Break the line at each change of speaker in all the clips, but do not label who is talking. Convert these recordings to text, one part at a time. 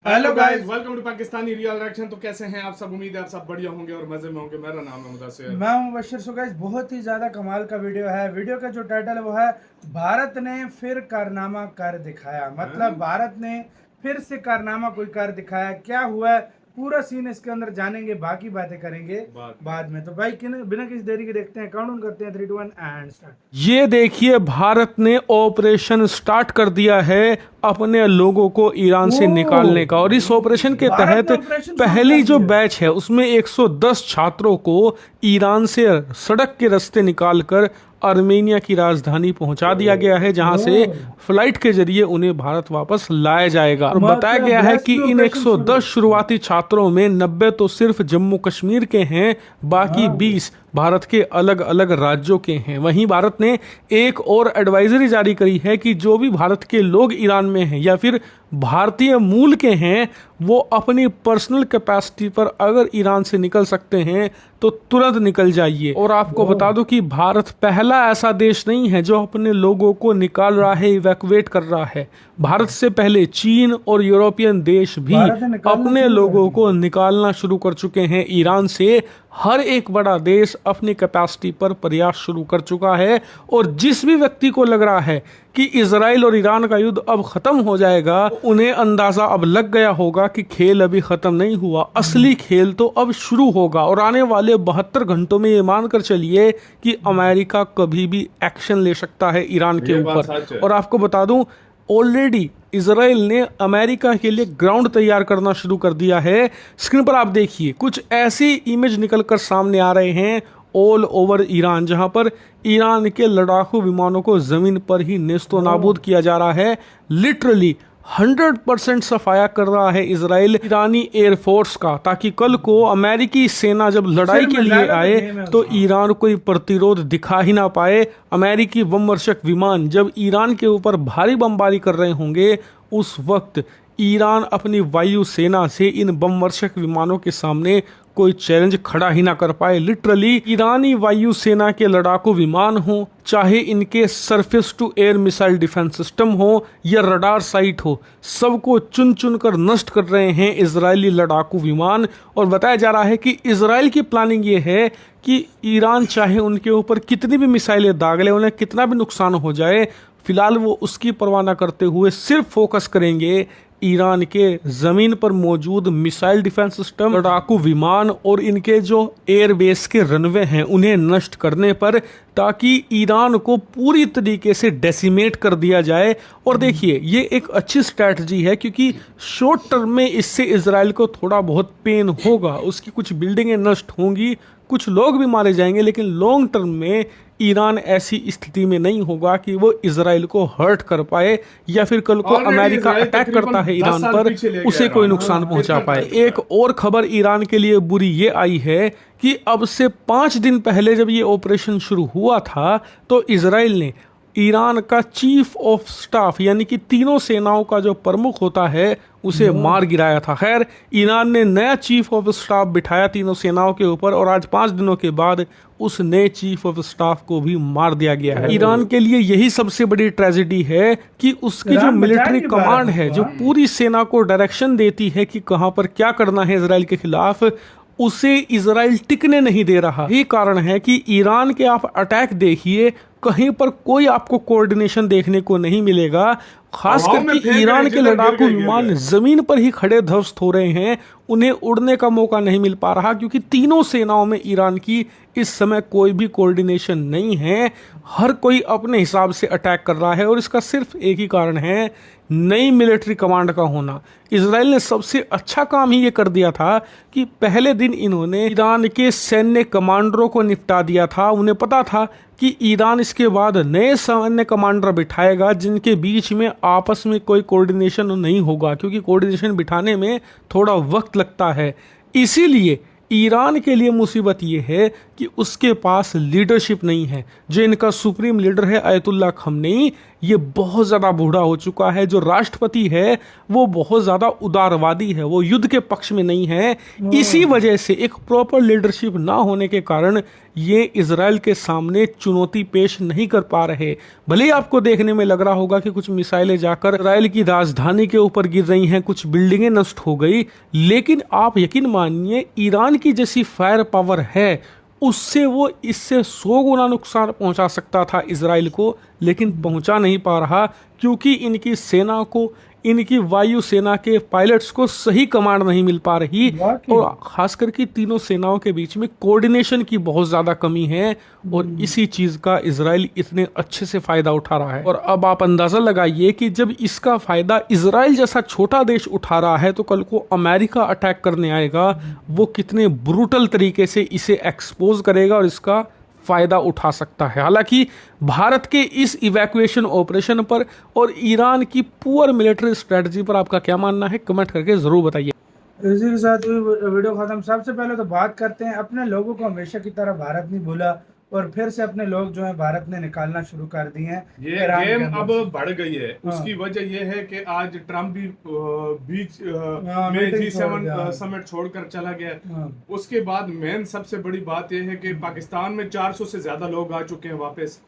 Hello guys, welcome to Pakistani real reaction. तो कैसे हैं आप सब? उम्मीद है आप सब बढ़िया होंगे और मजे में होंगे। मेरा नाम है मुदस्सिर,
मैं हूं मुबश्शिर। सो गाइस, बहुत ही ज्यादा कमाल का वीडियो है। वीडियो का जो टाइटल है वो है भारत ने फिर कारनामा कर दिखाया। मतलब भारत ने फिर से कारनामा कोई कर दिखाया। क्या हुआ है पूरा सीन इसके अंदर जानेंगे, बाकी बातें करेंगे बाद में। तो भाई बिना किसी देरी के देखते हैं, काउंट करते हैं 3 2 1 एंड स्टार्ट।
ये देखिए, भारत ने ऑपरेशन स्टार्ट कर दिया है अपने लोगों को ईरान से निकालने का। और इस ऑपरेशन के
भारत
तहत
ने ऑपरेशन शुरू
पहली
कर
जो
दिया।
बैच है उसमें 110 छात्रों को ईरान से सड़क के रास्ते निकालकर आर्मेनिया की राजधानी पहुंचा दिया गया है, जहां से फ्लाइट के जरिए उन्हें भारत वापस लाया जाएगा। और बताया गया है कि इन 110 शुरुआती छात्रों में 90 तो सिर्फ जम्मू कश्मीर के हैं, बाकी 20 भारत के अलग अलग राज्यों के हैं। वहीं भारत ने एक और एडवाइजरी जारी करी है कि जो भी भारत के लोग ईरान में हैं या फिर भारतीय मूल के हैं, वो अपनी पर्सनल कैपेसिटी पर अगर ईरान से निकल सकते हैं तो तुरंत निकल जाइए। और आपको बता दूं कि भारत पहला ऐसा देश नहीं है जो अपने लोगों को निकाल रहा है, इवैक्यूएट कर रहा है। भारत से पहले चीन और यूरोपियन देश भी अपने लोगों को निकालना शुरू कर चुके हैं ईरान से। हर एक बड़ा देश अपनी कैपेसिटी पर प्रयास शुरू कर चुका है। और जिस भी व्यक्ति को लग रहा है कि इजराइल और ईरान का युद्ध अब खत्म हो जाएगा, उन्हें अंदाजा अब लग गया होगा कि खेल अभी खत्म नहीं हुआ, असली खेल तो अब शुरू होगा। और आने वाले 72 घंटों में ये मानकर चलिए कि अमेरिका कभी भी एक्शन ले सकता है ईरान के ऊपर। और आपको बता दूं, ऑलरेडी इजराइल ने अमेरिका के लिए ग्राउंड तैयार करना शुरू कर दिया है। स्क्रीन पर आप देखिए, कुछ ऐसी इमेज निकलकर सामने आ रहे हैं ऑल ओवर ईरान, जहां पर ईरान के लड़ाकू विमानों को जमीन पर ही नेस्तो नाबूद किया जा रहा है। लिटरली 100% सफाया कर रहा है इजराइल ईरानी एयरफोर्स का, ताकि कल को अमेरिकी सेना जब लड़ाई के लिए आए तो ईरान कोई प्रतिरोध दिखा ही ना पाए। अमेरिकी बमवर्षक विमान जब ईरान के ऊपर भारी बमबारी कर रहे होंगे, उस वक्त ईरान अपनी वायु सेना से इन बमवर्षक विमानों के सामने कोई चैलेंज खड़ा ही ना कर पाए। लिटरली ईरानी वायु सेना के लड़ाकू विमान हो, चाहे इनके surface to air missile defence system हो या रडार साइट हो, सबको चुन चुन कर नष्ट कर रहे हैं इजरायली लड़ाकू विमान। और बताया जा रहा है कि इजराइल की प्लानिंग ये है कि ईरान चाहे उनके ऊपर कितनी भी मिसाइलें दाग ले, उन्हें कितना भी नुकसान हो जाए, फिलहाल वो उसकी परवाह न करते हुए सिर्फ फोकस करेंगे ईरान के जमीन पर मौजूद मिसाइल डिफेंस सिस्टम, लड़ाकू विमान और इनके जो एयरबेस के रनवे हैं उन्हें नष्ट करने पर, ताकि ईरान को पूरी तरीके से डेसिमेट कर दिया जाए। और देखिए, ये एक अच्छी स्ट्रैटेजी है क्योंकि शॉर्ट टर्म में इससे इजराइल को थोड़ा बहुत पेन होगा, उसकी कुछ बिल्डिंगें नष्ट होंगी, कुछ लोग भी मारे जाएंगे, लेकिन लॉन्ग टर्म में ईरान ऐसी स्थिति में नहीं होगा कि वो इजराइल को हर्ट कर पाए या फिर कल को अमेरिका अटैक करता है ईरान पर उसे कोई नुकसान पहुंचा पाए। एक और खबर ईरान के लिए बुरी ये आई है कि अब से 5 दिन पहले जब ये ऑपरेशन शुरू हुआ था तो इजराइल ने ईरान का चीफ ऑफ स्टाफ यानी कि तीनों सेनाओं का जो प्रमुख होता है उसे मार गिराया था। खैर, ईरान ने नया चीफ ऑफ स्टाफ बिठाया तीनों सेनाओं के ऊपर और आज 5 दिनों के बाद उस नए चीफ ऑफ स्टाफ को भी मार दिया गया है। ईरान के लिए यही सबसे बड़ी ट्रेजेडी है कि उसकी जो मिलिट्री कमांड है, जो पूरी सेना को डायरेक्शन देती है कि कहां पर क्या करना है इजराइल के खिलाफ, उसे इजराइल टिकने नहीं दे रहा। यही कारण है कि ईरान के आप अटैक देखिए, कहीं पर कोई आपको कोऑर्डिनेशन देखने को नहीं मिलेगा। खास करके ईरान के लड़ाकू विमान जमीन पर ही खड़े ध्वस्त हो रहे हैं, उन्हें उड़ने का मौका नहीं मिल पा रहा क्योंकि तीनों सेनाओं में ईरान की इस समय कोई भी कोऑर्डिनेशन नहीं है। हर कोई अपने हिसाब से अटैक कर रहा है और इसका सिर्फ एक ही कारण है, नई मिलिट्री कमांड का होना। इजराइल ने सबसे अच्छा काम ही ये कर दिया था कि पहले दिन इन्होंने ईरान के सैन्य कमांडरों को निपटा दिया था। उन्हें पता था कि ईरान इसके बाद नए सैन्य कमांडर बिठाएगा जिनके बीच में आपस में कोई कोऑर्डिनेशन नहीं होगा, क्योंकि कोऑर्डिनेशन बिठाने में थोड़ा वक्त लगता है। इसीलिए ईरान के लिए मुसीबत ये है कि उसके पास लीडरशिप नहीं है। जो इनका सुप्रीम लीडर है अयतुल्ला खमनेई, ये बहुत ज़्यादा बूढ़ा हो चुका है। जो राष्ट्रपति है वो बहुत ज़्यादा उदारवादी है, वो युद्ध के पक्ष में नहीं है। इसी वजह से एक प्रॉपर लीडरशिप ना होने के कारण ये इजराइल के सामने चुनौती पेश नहीं कर पा रहे। भले ही आपको देखने में लग रहा होगा कि कुछ मिसाइलें जाकर इजराइल की राजधानी के ऊपर गिर रही हैं, कुछ बिल्डिंगें नष्ट हो गई, लेकिन आप यकीन मानिए ईरान की जैसी फायर पावर है, उससे वो इससे 100 गुना नुकसान पहुंचा सकता था इजराइल को, लेकिन पहुंचा नहीं पा रहा क्योंकि इनकी सेना को, इनकी वायुसेना के पायलट्स को सही कमांड नहीं मिल पा रही, और खास करके तीनों सेनाओं के बीच में कोऑर्डिनेशन की बहुत ज़्यादा कमी है, और इसी चीज़ का इजराइल इतने अच्छे से फ़ायदा उठा रहा है। और अब आप अंदाज़ा लगाइए कि जब इसका फ़ायदा इजराइल जैसा छोटा देश उठा रहा है, तो कल को अमेरिका अटैक करने आएगा, वो कितने ब्रूटल तरीके से इसे एक्सपोज करेगा और इसका फ़ायदा उठा सकता है। हालांकि भारत के इस इवैक्यूएशन ऑपरेशन पर और ईरान की पुअर मिलिट्री स्ट्रेटजी पर आपका क्या मानना है, कमेंट करके ज़रूर बताइए।
इसी के साथ वीडियो खत्म। सबसे पहले तो बात करते हैं, अपने लोगों को हमेशा की तरह भारत नहीं भूला, और फिर से अपने लोग जो है भारत ने निकालना शुरू कर दिए हैं।
ये गेम अब बढ़ गई है। उसकी वजह ये है कि आज ट्रम्प भी बीच में G7 समिट छोड़कर चला गया। उसके बाद मेन सबसे बड़ी बात यह है कि पाकिस्तान में 400 से ज्यादा लोग आ चुके हैं वापस।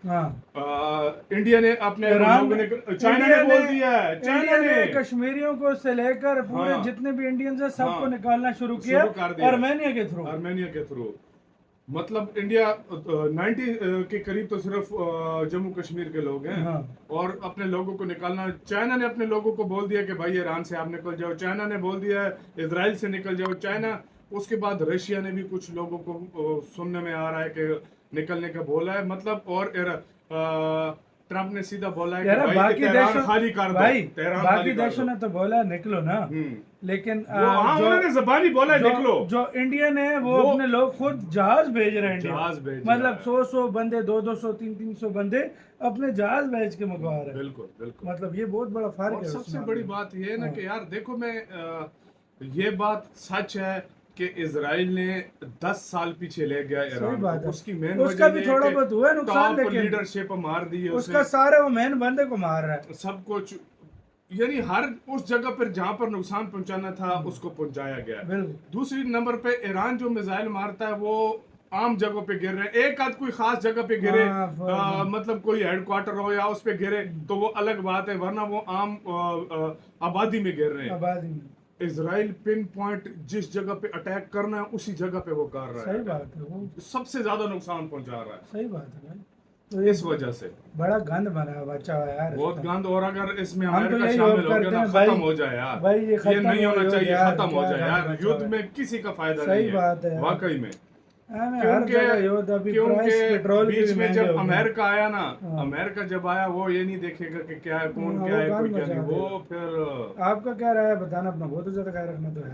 इंडिया ने अपने लोगों ने, चाइना ने बोल दिया है, चाइना ने
कश्मीरियों को से लेकर पूरे जितने भी इंडियंस हैं सबको निकालना शुरू किया आर्मेनिया के थ्रू। मतलब इंडिया 90 के करीब तो सिर्फ जम्मू कश्मीर के लोग हैं, और अपने लोगों को निकालना। चाइना ने अपने लोगों को बोल दिया कि भाई ईरान से आप निकल जाओ, चाइना ने बोल दिया इजराइल से निकल जाओ, चाइना। उसके बाद रशिया ने भी कुछ लोगों को सुनने में आ रहा है कि निकलने का बोला है। मतलब और ट्रम्प ने सीधा बोला है कि भाई तेहरान खाली कर दो, बाकी देशों ने तो बोला निकलो ना, लेकिन
उन्होंने ज़बानी बोला निकलो।
जो इंडियन है वो अपने लोग खुद जहाज भेज रहे हैं, जहाज भेज, मतलब 100 बंदे, 200 300 बंदे अपने जहाज भेज के मंगवा रहे हैं।
बिल्कुल।
मतलब ये बहुत बड़ा फर्क है।
सबसे बड़ी बात ये है ना कि यार देखो, मैं ये बात सच है कि इजराइल ने 10 साल पीछे ले गया ईरान को। उसकी मेन
उसका भी थोड़ा बहुत हुआ नुकसान, लेकिन
लीडरशिप मार दी है
उसका सारे वो मेन बंदे को मार रहा है
सब कुछ। यानी हर उस जगह पर जहां पर नुकसान पहुंचाना था उसको पहुंचाया गया। दूसरी नंबर पे ईरान जो मिसाइल मारता है वो आम जगहों पे गिर रहे हैं। एक आध कोई खास जगह पे गिरे, मतलब कोई हेडक्वार्टर हो या उस पे गिरे तो वो अलग बात है, वरना वो आम आबादी में गिर रहे हैं। इजराइल पिन पॉइंट जिस जगह पे अटैक करना है उसी जगह पे वो कर रहा है।
सही बात है, वो
सबसे ज्यादा नुकसान पहुंचा रहा है।
सही बात है भाई।
तो इस वजह से
बड़ा गंद बना बचा हुआ यार, बहुत
गंद। और अगर इसमें अमेरिका शामिल हो गया ना, खत्म हो जाए यार भाई, ये नहीं होना चाहिए, खत्म हो जाए यार। युद्ध में किसी का फायदा नहीं है वाकई में। क्योंकि बीच में जब अमेरिका आया ना, अमेरिका जब आया वो ये नहीं देखेगा कि क्या है, कौन क्या है, कोई क्या नहीं। वो फिर
आपका क्या राय है बताना अपना, बहुत ज्यादा ख्याल रखना तो है।